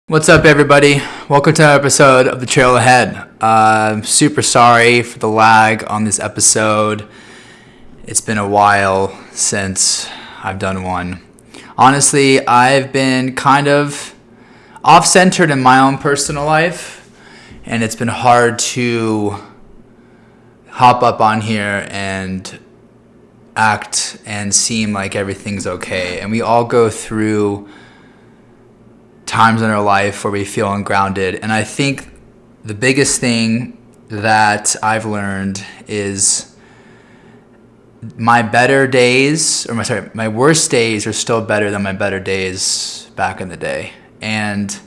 What's up, everybody? Welcome to an episode of The Trail Ahead. I'm super sorry for the lag on this episode. It's been a while since I've done one. Honestly, I've been kind of off-centered in my own personal life, and it's been hard to hop up on here and act and seem like everything's okay. And we all go through times in our life where we feel ungrounded. And I think the biggest thing that I've learned is my worst days are still better than my better days back in the day. And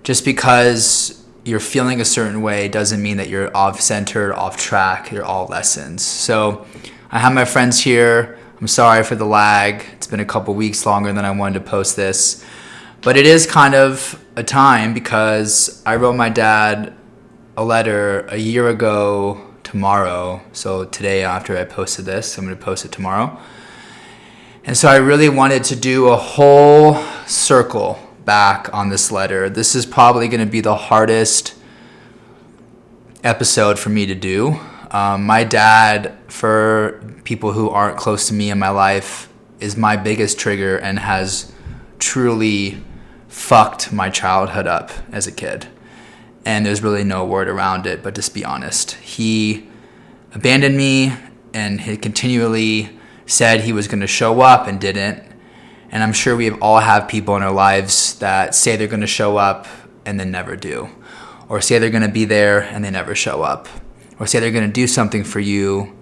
just because you're feeling a certain way doesn't mean that you're off center, off track. You're all lessons. So I have my friends here. I'm sorry for the lag. It's been a couple weeks longer than I wanted to post this. But it is kind of a time because I wrote my dad a letter a year ago tomorrow. So today, after I posted this, I'm going to post it tomorrow. And so I really wanted to do a whole circle back on this letter. This is probably going to be the hardest episode for me to do. My dad, for people who aren't close to me in my life, is my biggest trigger and has truly fucked my childhood up as a kid. And there's really no word around it, but just be honest. He abandoned me, and he continually said he was going to show up and didn't. And I'm sure we all have people in our lives that say they're going to show up and then never do. Or say they're going to be there and they never show up. Or say they're going to do something for you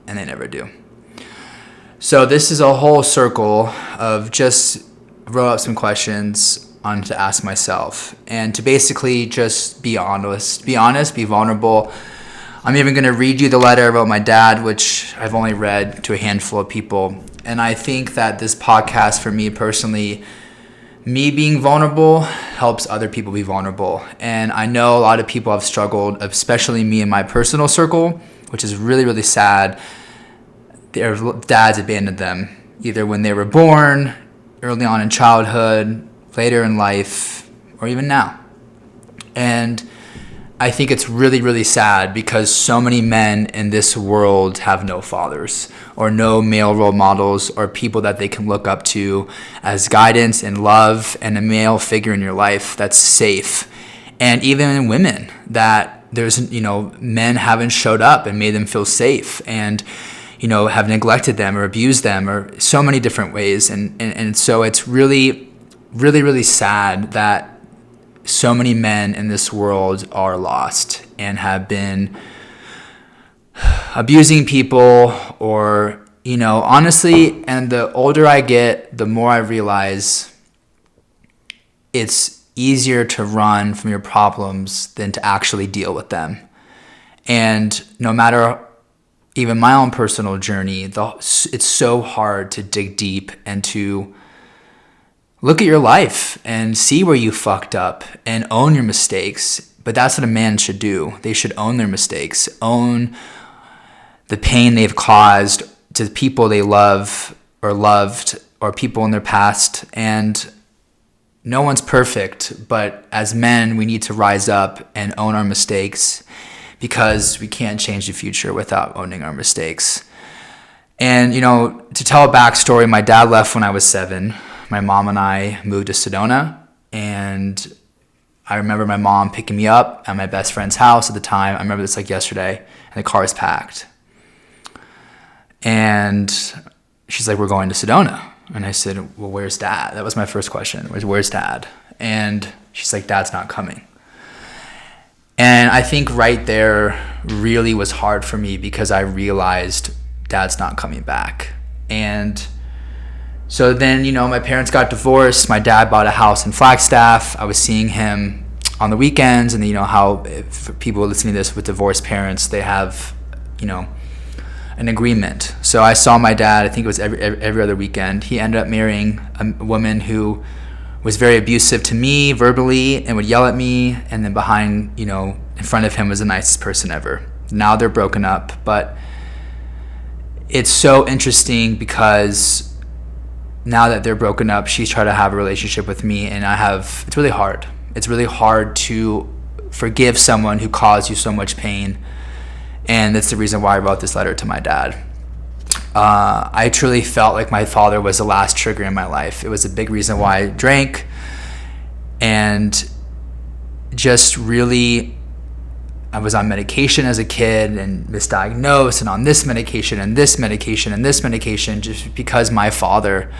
and they never do. So this is a whole circle of just wrote up some questions on to ask myself and to basically just be honest, be vulnerable. I'm even going to read you the letter I wrote my dad, which I've only read to a handful of people. And I think that this podcast, for me personally, me being vulnerable helps other people be vulnerable. And I know a lot of people have struggled, especially me in my personal circle, which is really, really sad. Their dads abandoned them, either when they were born, early on in childhood, later in life, or even now. And I think it's really, really sad because so many men in this world have no fathers or no male role models or people that they can look up to as guidance and love and a male figure in your life that's safe. And even in women, that there's, men haven't showed up and made them feel safe and have neglected them or abused them or so many different ways. And so it's really, really, really sad that so many men in this world are lost and have been abusing people or, honestly, and the older I get, the more I realize it's easier to run from your problems than to actually deal with them. And no matter even my own personal journey, it's so hard to dig deep and to look at your life and see where you fucked up and own your mistakes. But that's what a man should do. They should own their mistakes, own the pain they've caused to people they love or loved or people in their past. And no one's perfect, but as men, we need to rise up and own our mistakes, because we can't change the future without owning our mistakes. And, to tell a backstory, my dad left when I was 7. My mom and I moved to Sedona, and I remember my mom picking me up at my best friend's house at the time. I remember this like yesterday, and the car is packed. And she's like, "We're going to Sedona." And I said, "Well, where's Dad?" That was my first question. Where's Dad? And she's like, "Dad's not coming." And I think right there really was hard for me because I realized Dad's not coming back. And so then, my parents got divorced. My dad bought a house in Flagstaff. I was seeing him on the weekends. And how for people listening to this with divorced parents, they have, an agreement. So I saw my dad, I think it was every other weekend. He ended up marrying a woman who was very abusive to me verbally and would yell at me, and then behind, in front of him was the nicest person ever. Now they're broken up, but it's so interesting because now that they're broken up, she's tried to have a relationship with me, and it's really hard. It's really hard to forgive someone who caused you so much pain. And that's the reason why I wrote this letter to my dad. I truly felt like my father was the last trigger in my life. It was a big reason why I drank, and just really, I was on medication as a kid and misdiagnosed and on this medication and this medication and this medication, just because my father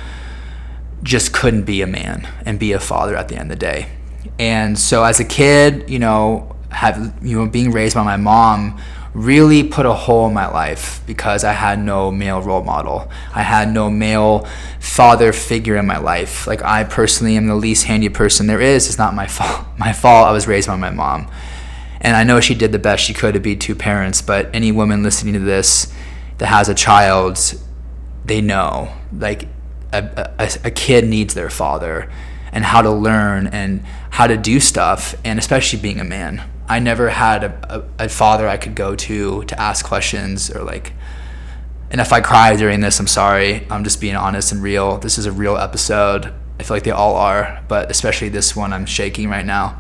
just couldn't be a man and be a father at the end of the day. And so as a kid, being raised by my mom really put a hole in my life, because I had no male role model. I had no male father figure in my life. Like, I personally am the least handy person there is. It's not my fault. I was raised by my mom. And I know she did the best she could to be two parents, but any woman listening to this that has a child, they know, like, a kid needs their father, and how to learn and how to do stuff, and especially being a man. I never had a father I could go to ask questions, or like, and if I cry during this, I'm sorry. I'm just being honest and real. This is a real episode. I feel like they all are, but especially this one, I'm shaking right now.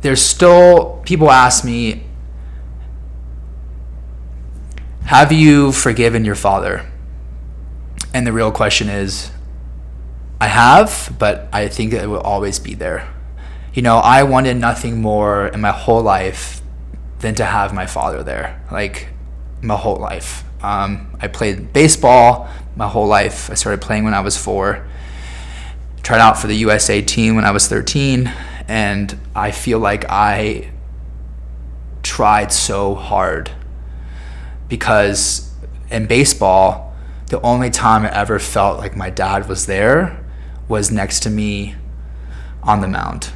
There's still, people ask me, have you forgiven your father? And the real question is, I have, but I think it will always be there. I wanted nothing more in my whole life than to have my father there, like, my whole life. I played baseball my whole life. I started playing when I was 4, tried out for the USA team when I was 13, and I feel like I tried so hard, because in baseball, the only time I ever felt like my dad was there was next to me on the mound.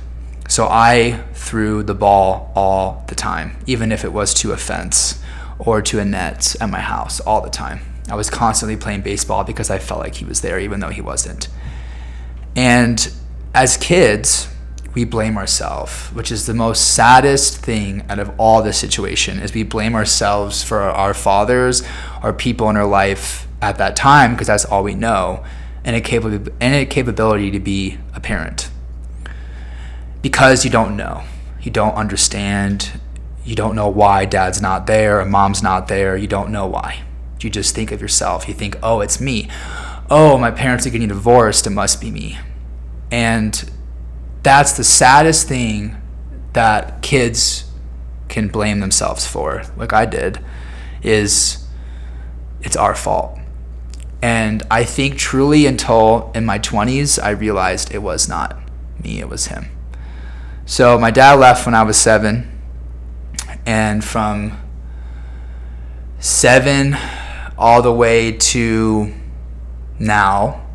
So I threw the ball all the time, even if it was to a fence or to a net at my house, all the time. I was constantly playing baseball because I felt like he was there, even though he wasn't. And as kids, we blame ourselves, which is the most saddest thing out of all this situation, is we blame ourselves for our fathers or people in our life at that time, because that's all we know, and a capability to be a parent. Because you don't know, you don't understand, you don't know why dad's not there or mom's not there, you don't know why. You just think of yourself, you think, oh, it's me. Oh, my parents are getting divorced, it must be me. And that's the saddest thing that kids can blame themselves for, like I did, is it's our fault. And I think truly until in my 20s, I realized it was not me, it was him. So my dad left when I was 7, and from 7 all the way to now,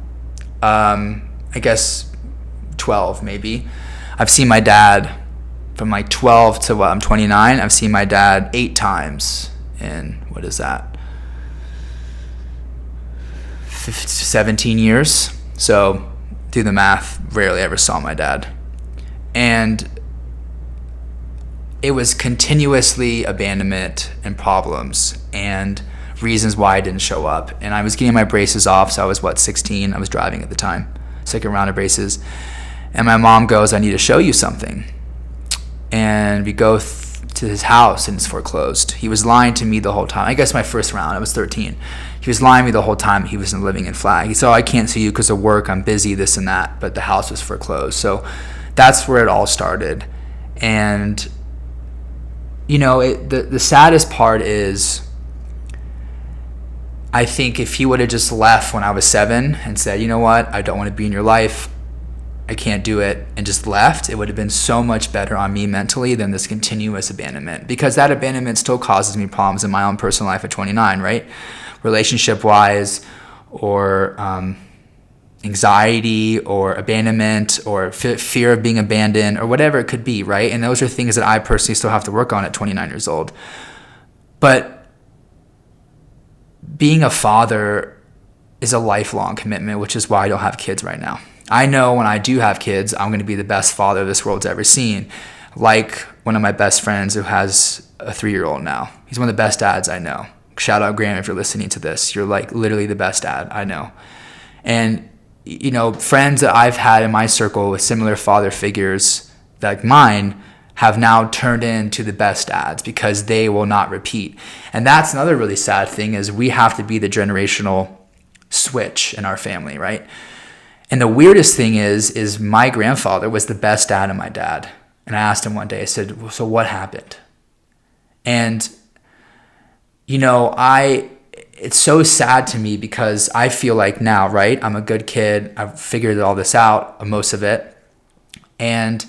I guess 12 maybe, I've seen my dad from like 12 to I'm 29. I've seen my dad 8 times in, what is that, 17 years. So do the math, rarely ever saw my dad. And it was continuously abandonment and problems and reasons why I didn't show up. And I was getting my braces off, so I was 16? I was driving at the time, second round of braces. And my mom goes, I need to show you something. And we go to his house, and it's foreclosed. He was lying to me the whole time. I guess my first round, I was 13. He was lying to me the whole time. He wasn't living in Flag. He said, I can't see you because of work, I'm busy, this and that. But the house was foreclosed. So that's where it all started. And, the saddest part is, I think if he would have just left when I was 7 and said, you know what, I don't want to be in your life, I can't do it, and just left, it would have been so much better on me mentally than this continuous abandonment. Because that abandonment still causes me problems in my own personal life at 29, right? Relationship-wise, or anxiety, or abandonment, or fear of being abandoned, or whatever it could be, right? And those are things that I personally still have to work on at 29 years old. But being a father is a lifelong commitment, which is why I don't have kids right now. I know when I do have kids, I'm going to be the best father this world's ever seen. Like one of my best friends who has a 3-year-old now. He's one of the best dads I know. Shout out Graham if you're listening to this. You're like literally the best dad I know. And, you know, friends that I've had in my circle with similar father figures like mine have now turned into the best dads because they will not repeat. And that's another really sad thing, is we have to be the generational switch in our family, right? And the weirdest thing is my grandfather was the best dad of my dad. And I asked him one day, I said, well, so what happened? And, you know, it's so sad to me because I feel like now, right, I'm a good kid. I've figured all this out, most of it. And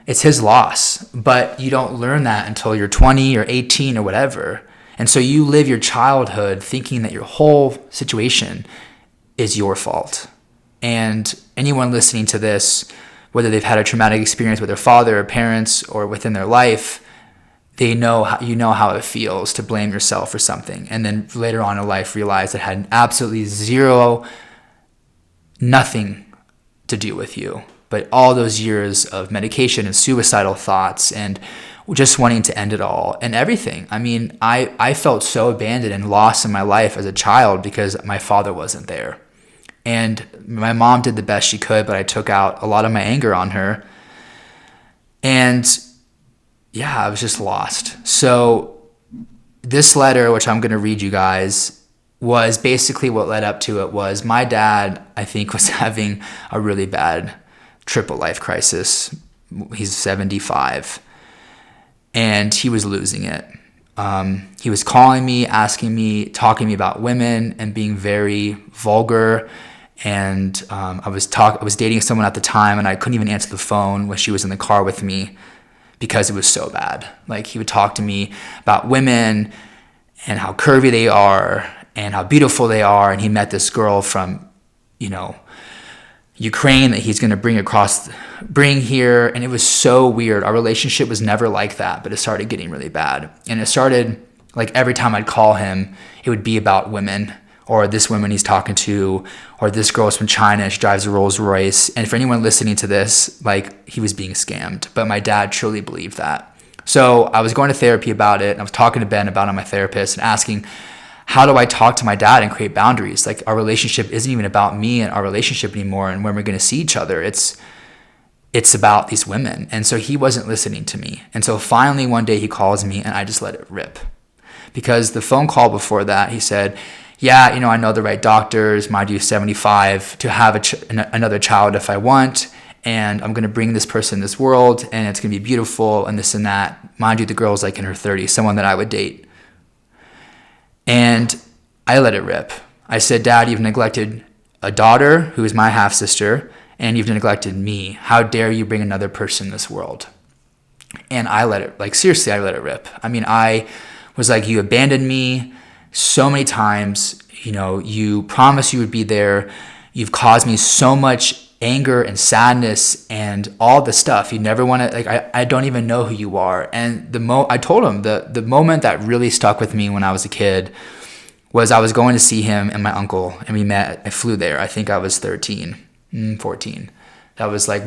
it's his loss. But you don't learn that until you're 20 or 18 or whatever. And so you live your childhood thinking that your whole situation is your fault. And anyone listening to this, whether they've had a traumatic experience with their father or parents or within their life, you know how it feels to blame yourself for something, and then later on in life realize it had absolutely nothing to do with you, but all those years of medication and suicidal thoughts and just wanting to end it all and everything. I mean, I felt so abandoned and lost in my life as a child because my father wasn't there. And my mom did the best she could, but I took out a lot of my anger on her. And yeah, I was just lost. So this letter, which I'm going to read you guys, was basically what led up to it. Was my dad, I think, was having a really bad triple life crisis. He's 75 and he was losing it. He was calling me, asking me, talking to me about women and being very vulgar. And I was dating someone at the time and I couldn't even answer the phone when she was in the car with me, because it was so bad. Like, he would talk to me about women and how curvy they are and how beautiful they are. And he met this girl from, you know, Ukraine that he's going to bring here. And it was so weird. Our relationship was never like that, but it started getting really bad. And it started like every time I'd call him, it would be about women, or this woman he's talking to, or this girl's from China, she drives a Rolls Royce. And for anyone listening to this, like, he was being scammed. But my dad truly believed that. So I was going to therapy about it, and I was talking to Ben about it, my therapist, and asking, how do I talk to my dad and create boundaries? Like, our relationship isn't even about me and our relationship anymore and when we're going to see each other. It's about these women. And so he wasn't listening to me. And so finally one day he calls me and I just let it rip. Because the phone call before that, he said, yeah, you know, I know the right doctors, mind you, 75, to have another child if I want, and I'm going to bring this person in this world, and it's going to be beautiful, and this and that. Mind you, the girl's like in her 30s, someone that I would date. And I let it rip. I said, Dad, you've neglected a daughter who is my half-sister, and you've neglected me. How dare you bring another person in this world? And I let it, like, seriously, I let it rip. I mean, I was like, you abandoned me so many times. You know, you promised you would be there. You've caused me so much anger and sadness and all the stuff. You never want to, like, I don't even know who you are. And I told him the moment that really stuck with me when I was a kid was I was going to see him and my uncle, and we met. I flew there. I think I was 14. That was like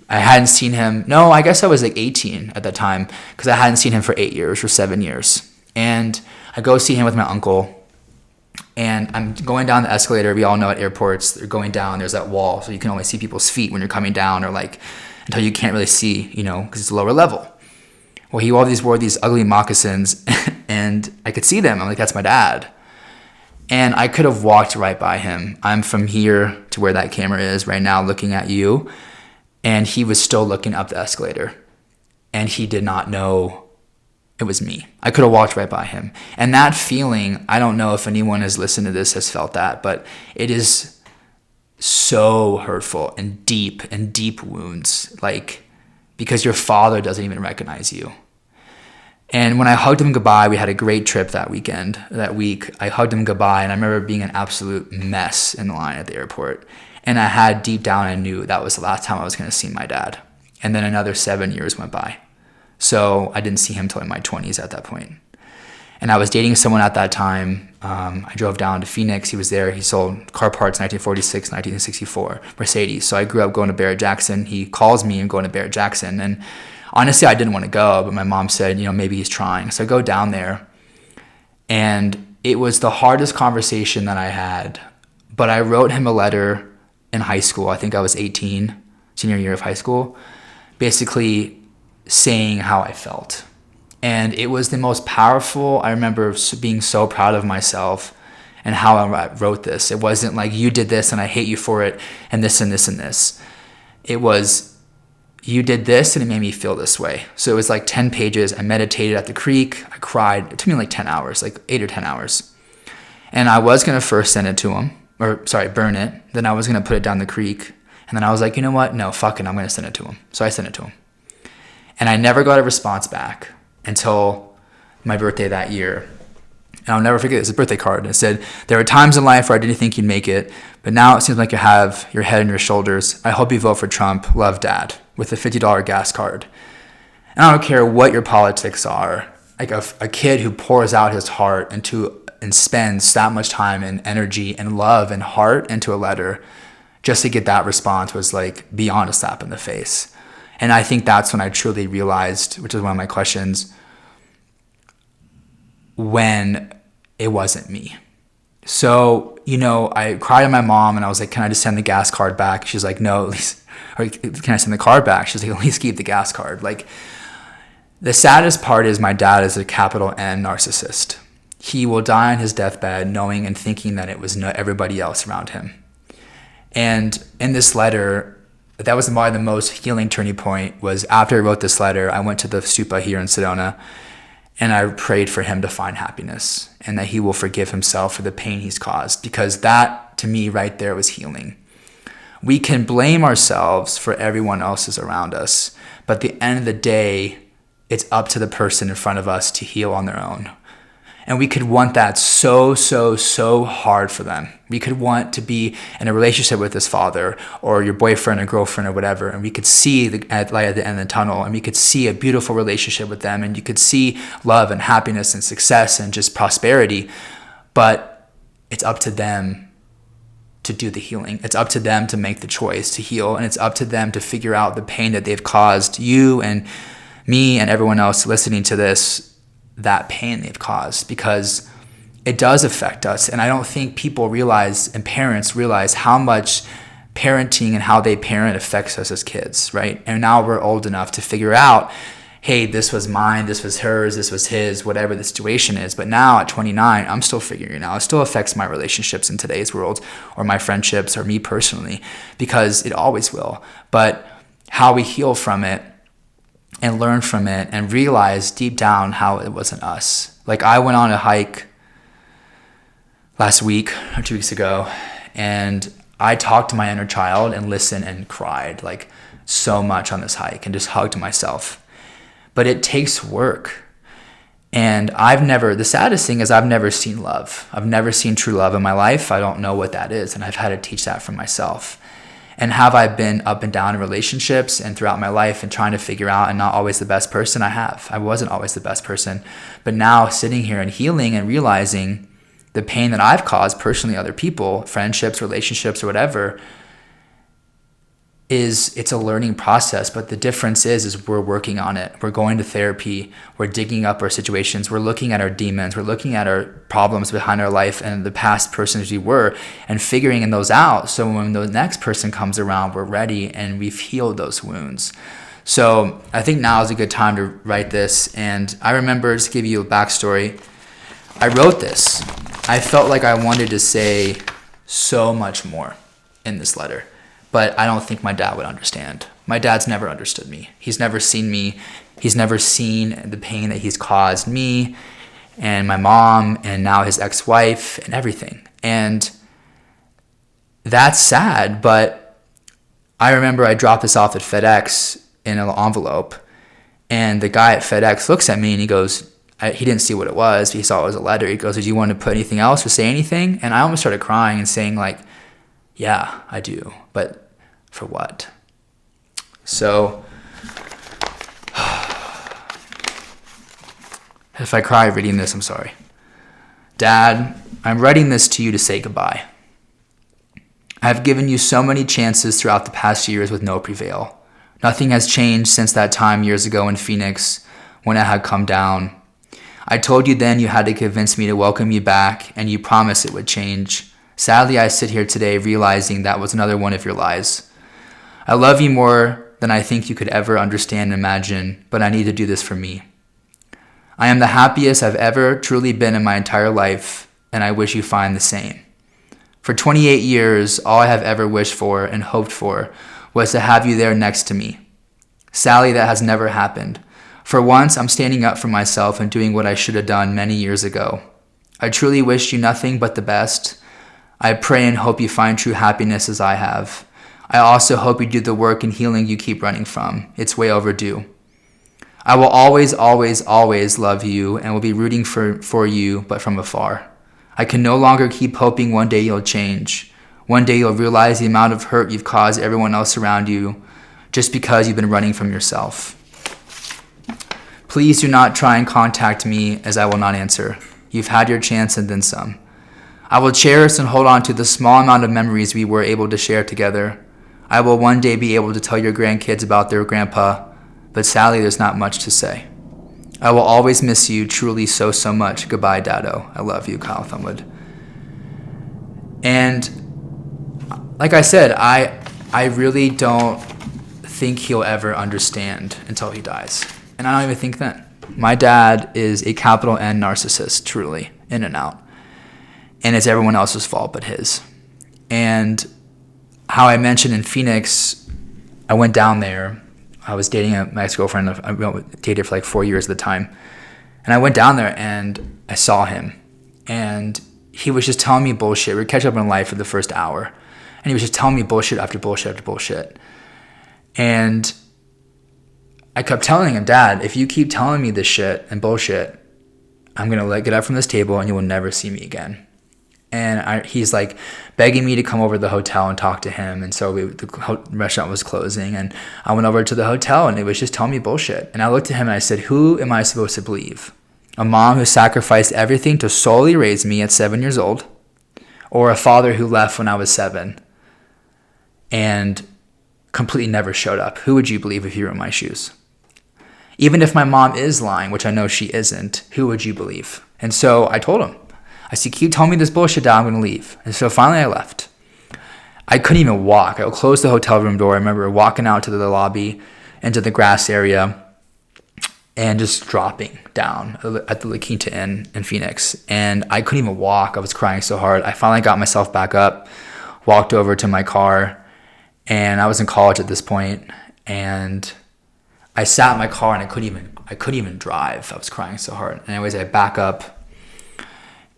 I hadn't seen him. No, I guess I was like 18 at that time, because I hadn't seen him for 8 years or 7 years. And I go see him with my uncle, and I'm going down the escalator. We all know at airports, they're going down, there's that wall, so you can only see people's feet when you're coming down, or like until you can't really see, you know, because it's a lower level. Well, he always wore these ugly moccasins and I could see them. I'm like, that's my dad. And I could have walked right by him. I'm from here to where that camera is right now looking at you. And he was still looking up the escalator. And he did not know it was me. I could have walked right by him. And that feeling, I don't know if anyone has listened to this has felt that, but it is so hurtful and deep wounds. Like, because your father doesn't even recognize you. And when I hugged him goodbye, we had a great trip that week. I hugged him goodbye, and I remember being an absolute mess in the line at the airport. And I had, deep down, I knew that was the last time I was going to see my dad. And then another 7 years went by. So I didn't see him till in my 20s at that point. And I was dating someone at that time. I drove down to Phoenix. He was there. He sold car parts 1946, 1964, Mercedes. So I grew up going to Barrett-Jackson. He calls me and going to Barrett-Jackson. And honestly, I didn't want to go, but my mom said, you know, maybe he's trying. So I go down there, and it was the hardest conversation that I had, but I wrote him a letter in high school. I think I was 18, senior year of high school, basically saying how I felt. And it was the most powerful. I remember being so proud of myself and how I wrote this. It wasn't like, you did this and I hate you for it and this and this and this. It was, you did this and it made me feel this way. So it was like 10 pages. I meditated at the creek. I cried. It took me like 10 hours, like 8 or 10 hours. And I was going to first send it to him, burn it. Then I was going to put it down the creek. And then I was like, you know what? No, fuck it. I'm going to send it to him. So I sent it to him. And I never got a response back until my birthday that year. And I'll never forget, it was a birthday card. It said, there were times in life where I didn't think you'd make it, but now it seems like you have your head on your shoulders. I hope you vote for Trump. Love, Dad, with a $50 gas card. And I don't care what your politics are. Like a kid who pours out his heart and spends that much time and energy and love and heart into a letter just to get that response was like beyond a slap in the face. And I think that's when I truly realized, which is one of my questions, when it wasn't me. So, I cried to my mom and I was like, can I just send the gas card back? She's like, no, at least, or can I send the card back? She's like, at least keep the gas card. Like, the saddest part is my dad is a capital N narcissist. He will die on his deathbed knowing and thinking that it was everybody else around him. And in this letter, that was probably the most healing turning point, was after I wrote this letter, I went to the stupa here in Sedona and I prayed for him to find happiness and that he will forgive himself for the pain he's caused, because that, to me, right there was healing. We can blame ourselves for everyone else's around us, but at the end of the day, it's up to the person in front of us to heal on their own. And we could want that so hard for them. We could want to be in a relationship with this father or your boyfriend or girlfriend or whatever, and we could see the light at the end of the tunnel, and we could see a beautiful relationship with them, and you could see love and happiness and success and just prosperity. But it's up to them to do the healing. It's up to them to make the choice to heal, and it's up to them to figure out the pain that they've caused you and me and everyone else listening to this, that pain they've caused, because it does affect us. And I don't think people realize, and parents realize, how much parenting and how they parent affects us as kids, right? And now we're old enough to figure out, hey, this was mine, this was hers, this was his, whatever the situation is. But now at 29, I'm still figuring it out. It still affects my relationships in today's world, or my friendships, or me personally, because it always will. But how we heal from it and learn from it and realize deep down how it wasn't us. Like, I went on a hike last week or 2 weeks ago, and I talked to my inner child and listened and cried like so much on this hike and just hugged myself. But it takes work. And the saddest thing is I've never seen love. I've never seen true love in my life. I don't know what that is. And I've had to teach that for myself. And have I been up and down in relationships and throughout my life and trying to figure out, and not always the best person? I have. I wasn't always the best person. But now sitting here and healing and realizing the pain that I've caused personally, other people, friendships, relationships, or whatever, it's a learning process. But the difference is we're working on it. We're going to therapy. We're digging up our situations. We're looking at our demons. We're looking at our problems behind our life and the past persons we were, and figuring those out. So when the next person comes around, we're ready and we've healed those wounds. So I think now is a good time to write this. And I remember, just to give you a backstory, I wrote this. I felt like I wanted to say so much more in this letter, but I don't think my dad would understand. My dad's never understood me. He's never seen me. He's never seen the pain that he's caused me and my mom and now his ex-wife and everything. And that's sad, but I remember I dropped this off at FedEx in an envelope, and the guy at FedEx looks at me and he goes, he didn't see what it was, but he saw it was a letter. He goes, did you want to put anything else or say anything? And I almost started crying and saying like, yeah, I do, but for what? So if I cry reading this, I'm sorry. Dad, I'm writing this to you to say goodbye. I have given you so many chances throughout the past years with no prevail. Nothing has changed since that time years ago in Phoenix when I had come down. I told you then you had to convince me to welcome you back, and you promised it would change. Sadly, I sit here today realizing that was another one of your lies. I love you more than I think you could ever understand and imagine, but I need to do this for me. I am the happiest I've ever truly been in my entire life, and I wish you find the same. For 28 years, all I have ever wished for and hoped for was to have you there next to me. Sadly, that has never happened. For once, I'm standing up for myself and doing what I should have done many years ago. I truly wish you nothing but the best. I pray and hope you find true happiness as I have. I also hope you do the work and healing you keep running from. It's way overdue. I will always, always, always love you and will be rooting for you, but from afar. I can no longer keep hoping one day you'll change. One day you'll realize the amount of hurt you've caused everyone else around you just because you've been running from yourself. Please do not try and contact me, as I will not answer. You've had your chance and then some. I will cherish and hold on to the small amount of memories we were able to share together. I will one day be able to tell your grandkids about their grandpa, but sadly there's not much to say. I will always miss you truly so much. Goodbye, Dado. I love you, Kyle Thumwood. And like I said, I really don't think he'll ever understand until he dies. And I don't even think then. My dad is a capital N narcissist, truly, in and out. And it's everyone else's fault but his. And how I mentioned in Phoenix, I went down there. I was dating my ex-girlfriend. I dated for like 4 years at the time. And I went down there and I saw him. And he was just telling me bullshit. We were catching up in life for the first hour. And he was just telling me bullshit after bullshit after bullshit. And I kept telling him, Dad, if you keep telling me this shit and bullshit, I'm going to get up from this table and you will never see me again. And he's like begging me to come over to the hotel and talk to him. And so the restaurant was closing. And I went over to the hotel and it was just telling me bullshit. And I looked at him and I said, who am I supposed to believe? A mom who sacrificed everything to solely raise me at 7 years old? Or a father who left when I was 7 and completely never showed up? Who would you believe if you were in my shoes? Even if my mom is lying, which I know she isn't, who would you believe? And so I told him, I said, keep telling me this bullshit, Dad, I'm going to leave. And so finally I left. I couldn't even walk. I closed the hotel room door. I remember walking out to the lobby into the grass area and just dropping down at the La Quinta Inn in Phoenix. And I couldn't even walk. I was crying so hard. I finally got myself back up, walked over to my car, and I was in college at this point. And I sat in my car and I couldn't even drive. I was crying so hard. Anyways, I back up.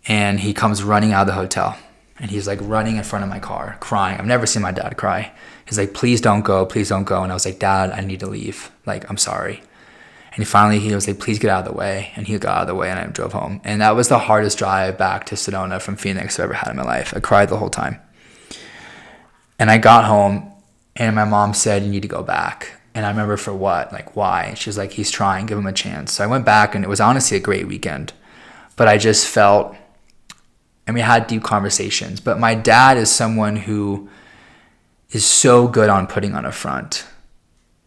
And he comes running out of the hotel. And he's like running in front of my car, crying. I've never seen my dad cry. He's like, please don't go, please don't go. And I was like, Dad, I need to leave. Like, I'm sorry. And he was like, please get out of the way. And he got out of the way and I drove home. And that was the hardest drive back to Sedona from Phoenix I've ever had in my life. I cried the whole time. And I got home and my mom said, you need to go back. And I remember for what? Like, why? And she was like, he's trying, give him a chance. So I went back and it was honestly a great weekend. But I just felt... and we had deep conversations. But my dad is someone who is so good on putting on a front.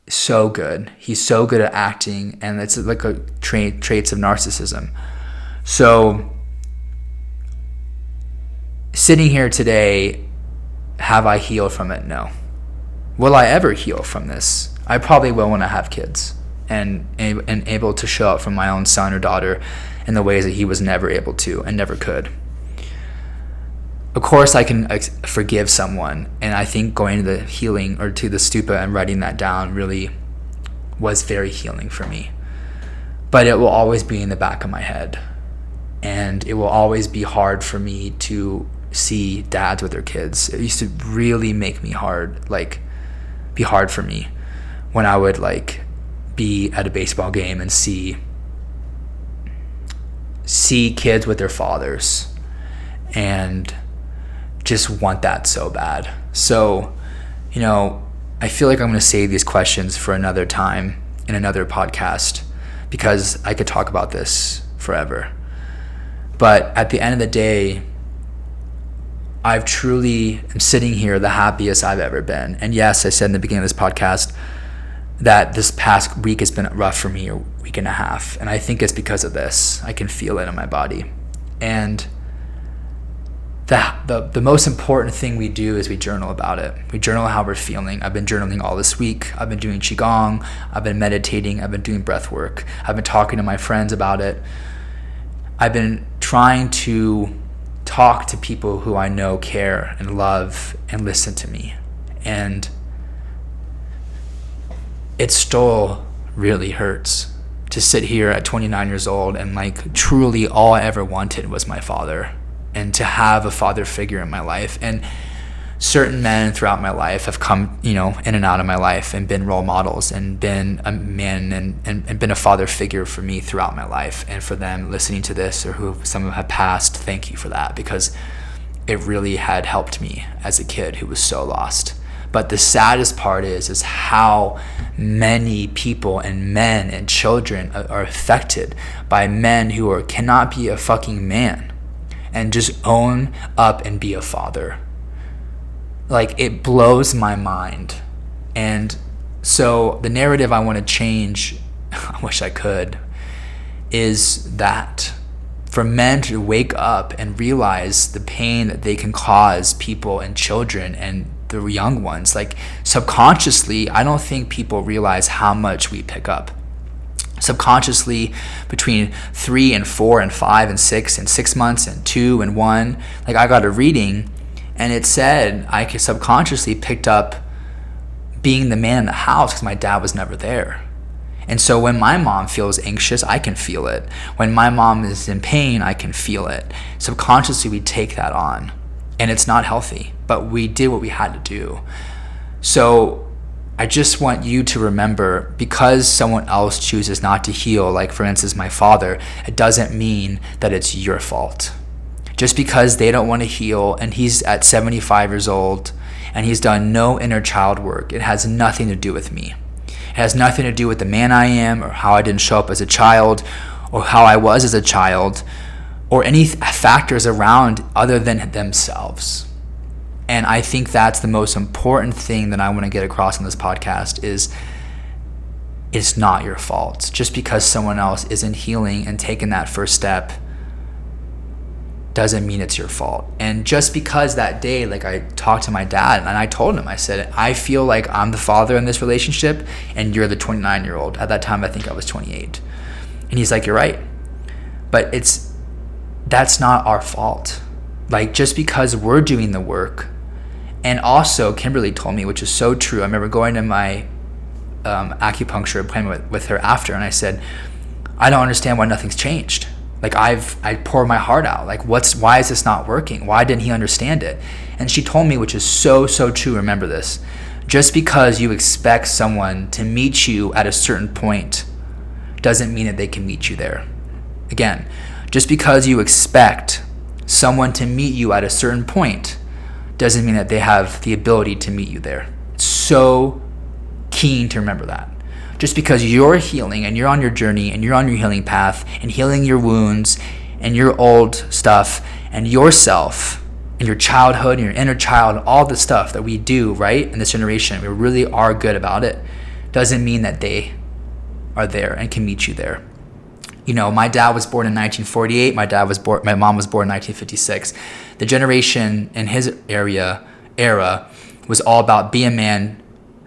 So good. He's so good at acting, and it's like a traits of narcissism. So sitting here today, have I healed from it? No. Will I ever heal from this? I probably will when I have kids and able to show up for my own son or daughter in the ways that he was never able to and never could. Of course, I can forgive someone, and I think going to the healing or to the stupa and writing that down really was very healing for me. But it will always be in the back of my head, and it will always be hard for me to see dads with their kids. It used to really make me be hard for me when I would be at a baseball game and see kids with their fathers, and just want that so bad. So, I feel like I'm going to save these questions for another time in another podcast because I could talk about this forever. But at the end of the day, I've truly am sitting here the happiest I've ever been. And yes, I said in the beginning of this podcast that this past week has been rough for me, or week and a half. And I think it's because of this. I can feel it in my body. And the most important thing we do is we journal about it. We journal how we're feeling. I've been journaling all this week. I've been doing Qigong. I've been meditating. I've been doing breath work. I've been talking to my friends about it. I've been trying to talk to people who I know care and love and listen to me. And it still really hurts to sit here at 29 years old and like truly all I ever wanted was my father, and to have a father figure in my life. And certain men throughout my life have come, in and out of my life and been role models and been a man and been a father figure for me throughout my life. And for them listening to this, or who some of them have passed, thank you for that, because it really had helped me as a kid who was so lost. But the saddest part is how many people and men and children are affected by men who cannot be a fucking man and just own up and be a father. Like, it blows my mind. And so the narrative I want to change, I wish I could, is that for men to wake up and realize the pain that they can cause people and children and the young ones. Like, subconsciously, I don't think people realize how much we pick up. Subconsciously, between 3 and 4 and 5 and 6 and 6 months and 2 and 1, like, I got a reading and it said I subconsciously picked up being the man in the house because my dad was never there. And so when my mom feels anxious, I can feel it. When my mom is in pain, I can feel it. Subconsciously, we take that on. And it's not healthy, but we did what we had to do. So I just want you to remember, because someone else chooses not to heal, like for instance my father, it doesn't mean that it's your fault. Just because they don't want to heal and he's at 75 years old and he's done no inner child work, it has nothing to do with me. It has nothing to do with the man I am, or how I didn't show up as a child, or how I was as a child, or any factors around other than themselves. And I think that's the most important thing that I want to get across on this podcast is it's not your fault. Just because someone else isn't healing and taking that first step doesn't mean it's your fault. And just because that day, like, I talked to my dad and I told him, I said, I feel like I'm the father in this relationship and you're the 29-year-old. At that time, I think I was 28. And he's like, you're right. But that's not our fault. Like, just because we're doing the work. And also, Kimberly told me, which is so true, I remember going to my acupuncture appointment with her after, and I said, I don't understand why nothing's changed. Like, I poured my heart out. Like, why is this not working? Why didn't he understand it? And she told me, which is so true, remember this, just because you expect someone to meet you at a certain point doesn't mean that they can meet you there. Again, just because you expect someone to meet you at a certain point doesn't mean that they have the ability to meet you there. It's so keen to remember that. Just because you're healing and you're on your journey and you're on your healing path and healing your wounds and your old stuff and yourself and your childhood and your inner child, all the stuff that we do, right, in this generation, we really are good about it, doesn't mean that they are there and can meet you there. My dad was born in 1948. My mom was born in 1956. The generation in his era was all about be a man,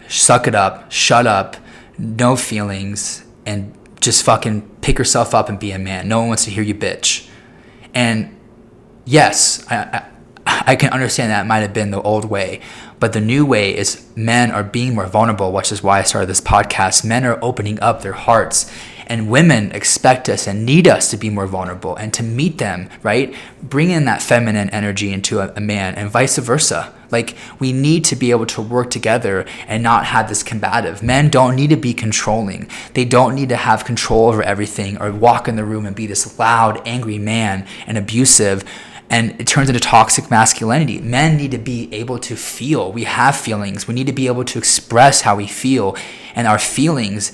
suck it up, shut up, no feelings, and just fucking pick yourself up and be a man. No one wants to hear you bitch. And yes, I can understand that might have been the old way, but the new way is men are being more vulnerable, which is why I started this podcast. Men are opening up their hearts. And women expect us and need us to be more vulnerable and to meet them, right? Bring in that feminine energy into a man and vice versa. Like, we need to be able to work together and not have this combative. Men don't need to be controlling. They don't need to have control over everything or walk in the room and be this loud, angry man and abusive. And it turns into toxic masculinity. Men need to be able to feel. We have feelings. We need to be able to express how we feel and our feelings,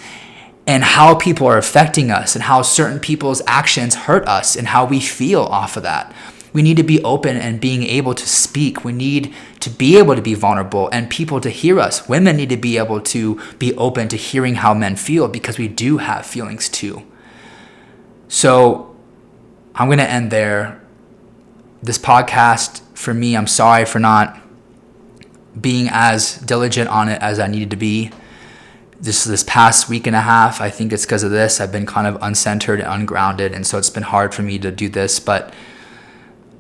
and how people are affecting us and how certain people's actions hurt us and how we feel off of that. We need to be open and being able to speak. We need to be able to be vulnerable and people to hear us. Women need to be able to be open to hearing how men feel, because we do have feelings too. So I'm going to end there. This podcast, for me, I'm sorry for not being as diligent on it as I needed to be. This past week and a half, I think it's because of this. I've been kind of uncentered and ungrounded, and so it's been hard for me to do this. But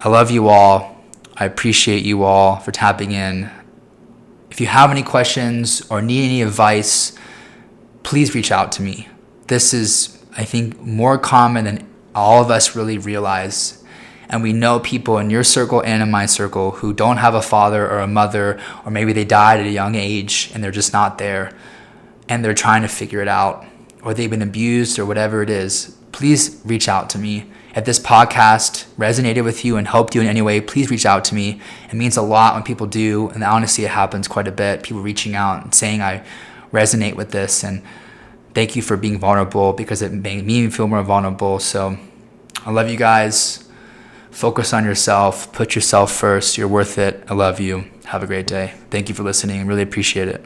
I love you all. I appreciate you all for tapping in. If you have any questions or need any advice, please reach out to me. This is, I think, more common than all of us really realize. And we know people in your circle and in my circle who don't have a father or a mother, or maybe they died at a young age and they're just not there, and they're trying to figure it out, or they've been abused or whatever it is. Please reach out to me. If this podcast resonated with you and helped you in any way, please reach out to me. It means a lot when people do, and honestly, it happens quite a bit. People reaching out and saying I resonate with this, and thank you for being vulnerable, because it made me feel more vulnerable. So I love you guys. Focus on yourself. Put yourself first. You're worth it. I love you. Have a great day. Thank you for listening. Really appreciate it.